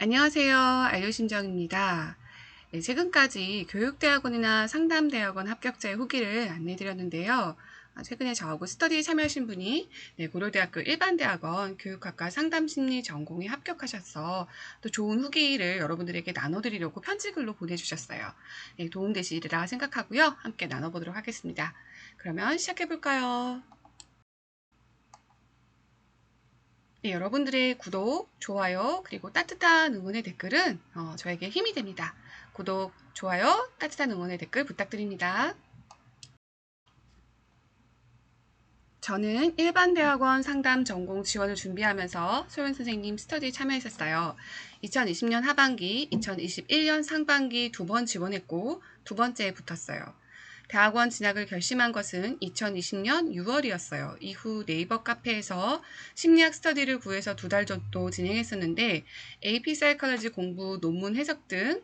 안녕하세요. 알료심정입니다. 네, 최근까지 교육대학원이나 상담대학원 합격자의 후기를 안내드렸는데요. 최근에 저하고 스터디에 참여하신 분이 고려대학교 일반대학원 교육학과 상담심리 전공에 합격하셔서 또 좋은 후기를 여러분들에게 나눠드리려고 편지글로 보내주셨어요. 네, 도움되시리라 생각하고요. 함께 나눠보도록 하겠습니다. 그러면 시작해볼까요? 네, 여러분들의 구독, 좋아요, 그리고 따뜻한 응원의 댓글은 저에게 힘이 됩니다. 구독, 좋아요, 따뜻한 응원의 댓글 부탁드립니다. 저는 일반대학원 상담 전공 지원을 준비하면서 소연 선생님 스터디에 참여했었어요. 2020년 하반기, 2021년 상반기 두 번 지원했고 두 번째에 붙었어요. 대학원 진학을 결심한 것은 2020년 6월이었어요. 이후 네이버 카페에서 심리학 스터디를 구해서 2달 정도 진행했었는데 AP 사이콜로지 공부, 논문 해석 등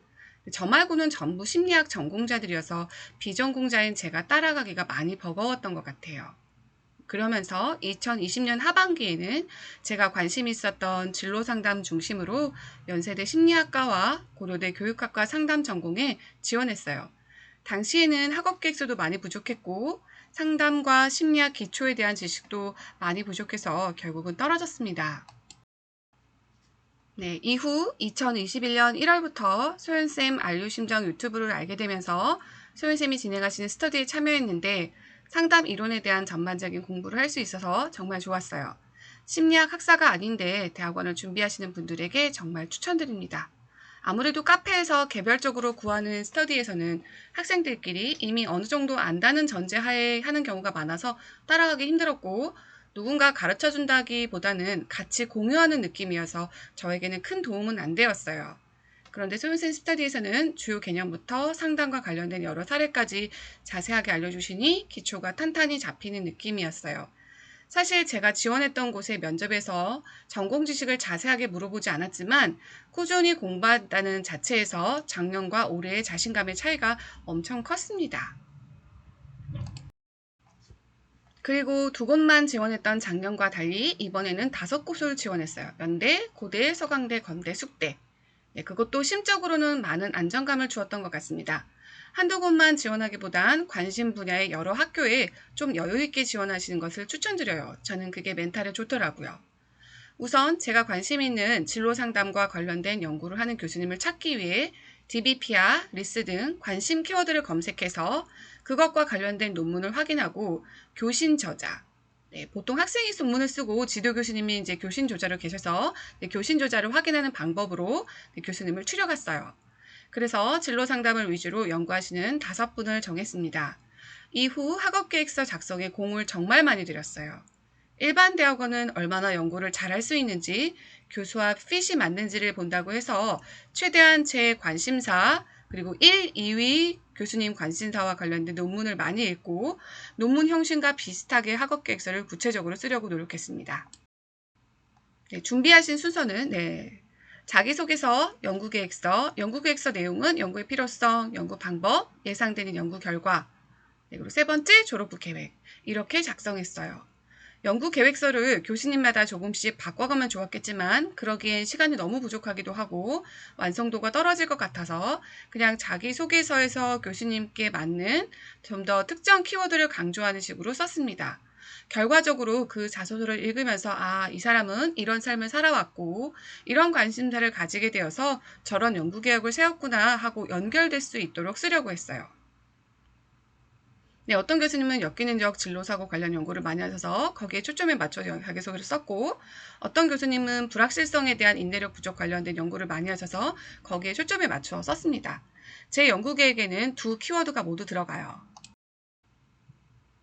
저 말고는 전부 심리학 전공자들이어서 비전공자인 제가 따라가기가 많이 버거웠던 것 같아요. 그러면서 2020년 하반기에는 제가 관심 있었던 진로 상담 중심으로 연세대 심리학과와 고려대 교육학과 상담 전공에 지원했어요. 당시에는 학업 계획서도 많이 부족했고 상담과 심리학 기초에 대한 지식도 많이 부족해서 결국은 떨어졌습니다. 네, 이후 2021년 1월부터 소연쌤 알류심정 유튜브를 알게 되면서 소연쌤이 진행하시는 스터디에 참여했는데 상담 이론에 대한 전반적인 공부를 할 수 있어서 정말 좋았어요. 심리학 학사가 아닌데 대학원을 준비하시는 분들에게 정말 추천드립니다. 아무래도 카페에서 개별적으로 구하는 스터디에서는 학생들끼리 이미 어느 정도 안다는 전제하에 하는 경우가 많아서 따라가기 힘들었고 누군가 가르쳐 준다기보다는 같이 공유하는 느낌이어서 저에게는 큰 도움은 안 되었어요. 그런데 소윤생 스터디에서는 주요 개념부터 상담과 관련된 여러 사례까지 자세하게 알려주시니 기초가 탄탄히 잡히는 느낌이었어요. 사실 제가 지원했던 곳의 면접에서 전공 지식을 자세하게 물어보지 않았지만 꾸준히 공부한다는 자체에서 작년과 올해의 자신감의 차이가 엄청 컸습니다. 그리고 2곳만 지원했던 작년과 달리 이번에는 5곳을 지원했어요. 연대, 고대, 서강대, 건대, 숙대. 네, 그것도 심적으로는 많은 안정감을 주었던 것 같습니다. 한두 곳만 지원하기보단 관심 분야의 여러 학교에 좀 여유있게 지원하시는 것을 추천드려요. 저는 그게 멘탈에 좋더라고요. 우선 제가 관심 있는 진로 상담과 관련된 연구를 하는 교수님을 찾기 위해 DBP야, 리스 등 관심 키워드를 검색해서 그것과 관련된 논문을 확인하고 교신 저자, 보통 학생이 논문을 쓰고 지도 교수님이 이제 교신 조자로 계셔서 교신 조자를 확인하는 방법으로 교수님을 추려갔어요. 그래서 진로 상담을 위주로 연구하시는 5분을 정했습니다. 이후 학업계획서 작성에 공을 정말 많이 들였어요. 일반 대학원은 얼마나 연구를 잘할 수 있는지, 교수와 핏이 맞는지를 본다고 해서 최대한 제 관심사, 그리고 1, 2위 교수님 관심사와 관련된 논문을 많이 읽고 논문 형식과 비슷하게 학업계획서를 구체적으로 쓰려고 노력했습니다. 준비하신 순서는 자기소개서, 연구계획서 내용은 연구의 필요성, 연구 방법, 예상되는 연구 결과, 그리고 3번째 졸업부 계획 이렇게 작성했어요. 연구 계획서를 교수님마다 조금씩 바꿔가면 좋았겠지만 그러기엔 시간이 너무 부족하기도 하고 완성도가 떨어질 것 같아서 그냥 자기소개서에서 교수님께 맞는 좀 더 특정 키워드를 강조하는 식으로 썼습니다. 결과적으로 그 자소서를 읽으면서 이 사람은 이런 삶을 살아왔고 이런 관심사를 가지게 되어서 저런 연구 계획을 세웠구나 하고 연결될 수 있도록 쓰려고 했어요. 어떤 교수님은 엮이는적 진로사고 관련 연구를 많이 하셔서 거기에 초점에 맞춰 자기소개를 썼고 어떤 교수님은 불확실성에 대한 인내력 부족 관련된 연구를 많이 하셔서 거기에 초점에 맞춰 썼습니다. 제 연구 계획에는 2 키워드가 모두 들어가요.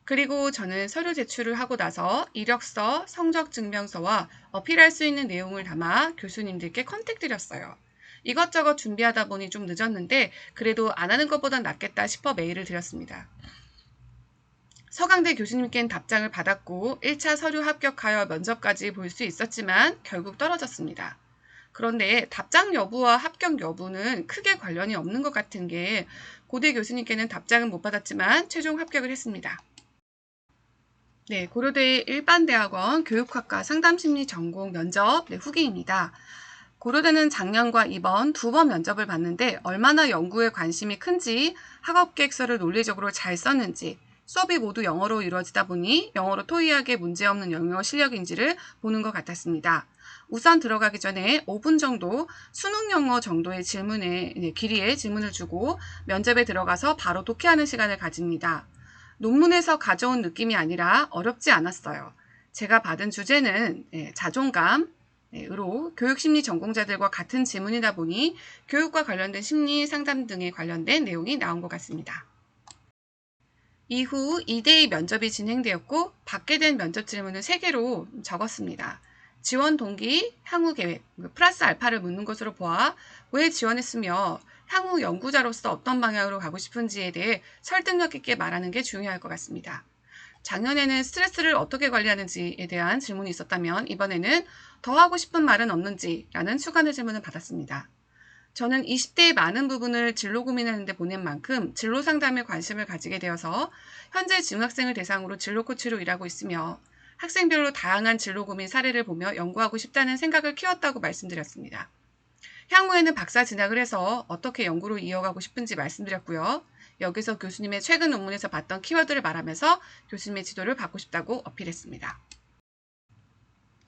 그리고 저는 서류 제출을 하고 나서 이력서, 성적증명서와 어필할 수 있는 내용을 담아 교수님들께 컨택드렸어요. 이것저것 준비하다 보니 좀 늦었는데 그래도 안 하는 것보단 낫겠다 싶어 메일을 드렸습니다. 서강대 교수님께는 답장을 받았고 1차 서류 합격하여 면접까지 볼 수 있었지만 결국 떨어졌습니다. 그런데 답장 여부와 합격 여부는 크게 관련이 없는 것 같은 게 고대 교수님께는 답장은 못 받았지만 최종 합격을 했습니다. 고려대 일반대학원 교육학과 상담심리 전공 면접 후기입니다. 고려대는 작년과 이번 두 번 면접을 봤는데 얼마나 연구에 관심이 큰지, 학업 계획서를 논리적으로 잘 썼는지, 수업이 모두 영어로 이루어지다 보니 영어로 토의하기에 문제없는 영어 실력인지를 보는 것 같았습니다. 우선 들어가기 전에 5분 정도 수능 영어 정도의 길이의 질문을 주고 면접에 들어가서 바로 독해하는 시간을 가집니다. 논문에서 가져온 느낌이 아니라 어렵지 않았어요. 제가 받은 주제는 자존감, 으로 교육심리 전공자들과 같은 지문이다 보니 교육과 관련된 심리 상담 등에 관련된 내용이 나온 것 같습니다. 이후 2대2 면접이 진행되었고 받게 된 면접 질문을 3개로 적었습니다. 지원 동기, 향후 계획, 플러스 알파를 묻는 것으로 보아 왜 지원했으며 향후 연구자로서 어떤 방향으로 가고 싶은지에 대해 설득력 있게 말하는 게 중요할 것 같습니다. 작년에는 스트레스를 어떻게 관리하는지에 대한 질문이 있었다면 이번에는 더 하고 싶은 말은 없는지 라는 추가의 질문을 받았습니다. 저는 20대의 많은 부분을 진로 고민하는 데 보낸 만큼 진로 상담에 관심을 가지게 되어서 현재 중학생을 대상으로 진로 코치로 일하고 있으며 학생별로 다양한 진로 고민 사례를 보며 연구하고 싶다는 생각을 키웠다고 말씀드렸습니다. 향후에는 박사 진학을 해서 어떻게 연구로 이어가고 싶은지 말씀드렸고요. 여기서 교수님의 최근 논문에서 봤던 키워드를 말하면서 교수님의 지도를 받고 싶다고 어필했습니다.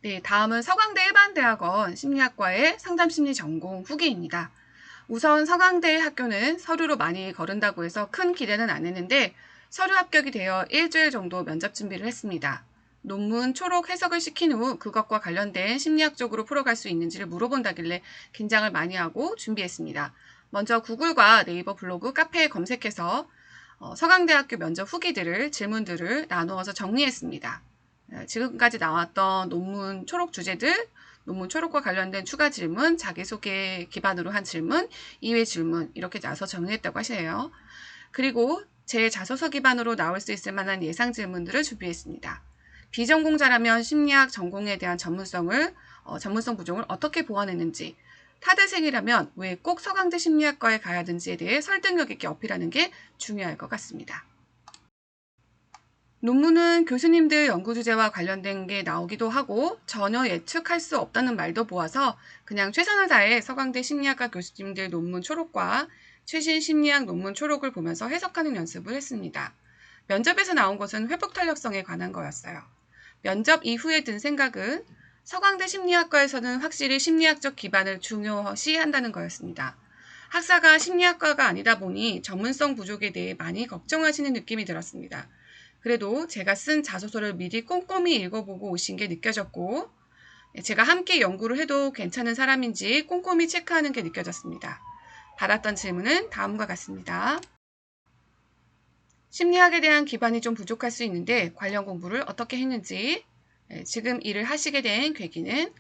네, 다음은 서강대 일반대학원 심리학과의 상담심리 전공 후기입니다. 우선 서강대 학교는 서류로 많이 거른다고 해서 큰 기대는 안 했는데 서류 합격이 되어 일주일 정도 면접 준비를 했습니다. 논문 초록 해석을 시킨 후 그것과 관련된 심리학적으로 풀어갈 수 있는지를 물어본다길래 긴장을 많이 하고 준비했습니다. 먼저 구글과 네이버 블로그, 카페에 검색해서 서강대학교 면접 후기들을 질문들을 나누어서 정리했습니다. 지금까지 나왔던 논문 초록 주제들, 논문 초록과 관련된 추가 질문, 자기소개 기반으로 한 질문, 이외 질문 이렇게 나서 정리했다고 하시네요. 그리고 제 자소서 기반으로 나올 수 있을 만한 예상 질문들을 준비했습니다. 비전공자라면 심리학 전공에 대한 전문성 부족을 어떻게 보완했는지, 타대생이라면 왜 꼭 서강대 심리학과에 가야 하는지에 대해 설득력 있게 어필하는 게 중요할 것 같습니다. 논문은 교수님들 연구 주제와 관련된 게 나오기도 하고 전혀 예측할 수 없다는 말도 보아서 그냥 최선을 다해 서강대 심리학과 교수님들 논문 초록과 최신 심리학 논문 초록을 보면서 해석하는 연습을 했습니다. 면접에서 나온 것은 회복 탄력성에 관한 거였어요. 면접 이후에 든 생각은 서강대 심리학과에서는 확실히 심리학적 기반을 중요시한다는 거였습니다. 학사가 심리학과가 아니다 보니 전문성 부족에 대해 많이 걱정하시는 느낌이 들었습니다. 그래도 제가 쓴 자소서를 미리 꼼꼼히 읽어보고 오신 게 느껴졌고 제가 함께 연구를 해도 괜찮은 사람인지 꼼꼼히 체크하는 게 느껴졌습니다. 받았던 질문은 다음과 같습니다. 심리학에 대한 기반이 좀 부족할 수 있는데 관련 공부를 어떻게 했는지, 지금 일을 하시게 된 계기는,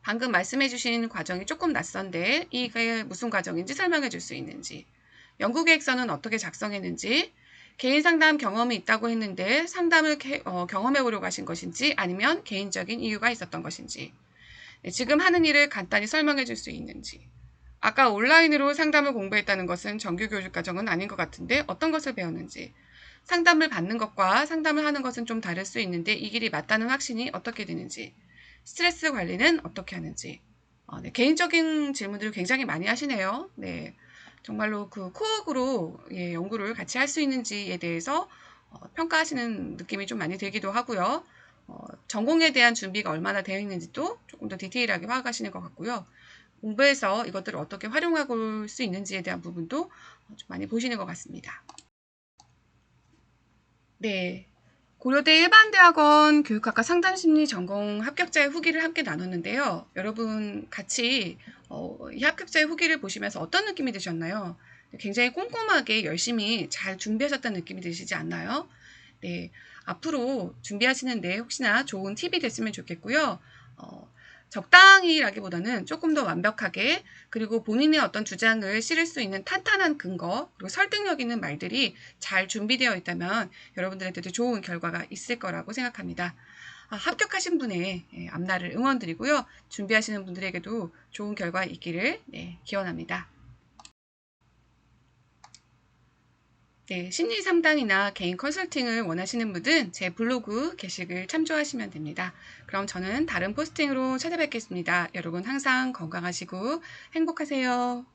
방금 말씀해 주신 과정이 조금 낯선데 이게 무슨 과정인지 설명해 줄 수 있는지, 연구계획서는 어떻게 작성했는지, 개인 상담 경험이 있다고 했는데 상담을 경험해 보려고 하신 것인지 아니면 개인적인 이유가 있었던 것인지, 지금 하는 일을 간단히 설명해 줄 수 있는지, 아까 온라인으로 상담을 공부했다는 것은 정규 교육 과정은 아닌 것 같은데 어떤 것을 배웠는지, 상담을 받는 것과 상담을 하는 것은 좀 다를 수 있는데 이 길이 맞다는 확신이 어떻게 드는지, 스트레스 관리는 어떻게 하는지, 네, 개인적인 질문들을 굉장히 많이 하시네요. 네, 정말로 그 코어로 연구를 같이 할 수 있는지에 대해서 평가하시는 느낌이 좀 많이 들기도 하고요. 전공에 대한 준비가 얼마나 되어 있는지도 조금 더 디테일하게 파악하시는 것 같고요. 공부해서 이것들을 어떻게 활용할 수 있는지에 대한 부분도 좀 많이 보시는 것 같습니다. 네, 고려대 일반대학원 교육학과 상담심리 전공 합격자의 후기를 함께 나눴는데요. 여러분 같이 이 합격자의 후기를 보시면서 어떤 느낌이 드셨나요? 굉장히 꼼꼼하게 열심히 잘 준비하셨다는 느낌이 드시지 않나요? 네, 앞으로 준비하시는데 혹시나 좋은 팁이 됐으면 좋겠고요. 적당히라기보다는 조금 더 완벽하게, 그리고 본인의 어떤 주장을 실을 수 있는 탄탄한 근거, 그리고 설득력 있는 말들이 잘 준비되어 있다면 여러분들한테도 좋은 결과가 있을 거라고 생각합니다. 합격하신 분의 앞날을 응원드리고요. 준비하시는 분들에게도 좋은 결과 있기를 기원합니다. 네, 심리 상담이나 개인 컨설팅을 원하시는 분은 제 블로그 게시글 참조하시면 됩니다. 그럼 저는 다른 포스팅으로 찾아뵙겠습니다. 여러분 항상 건강하시고 행복하세요.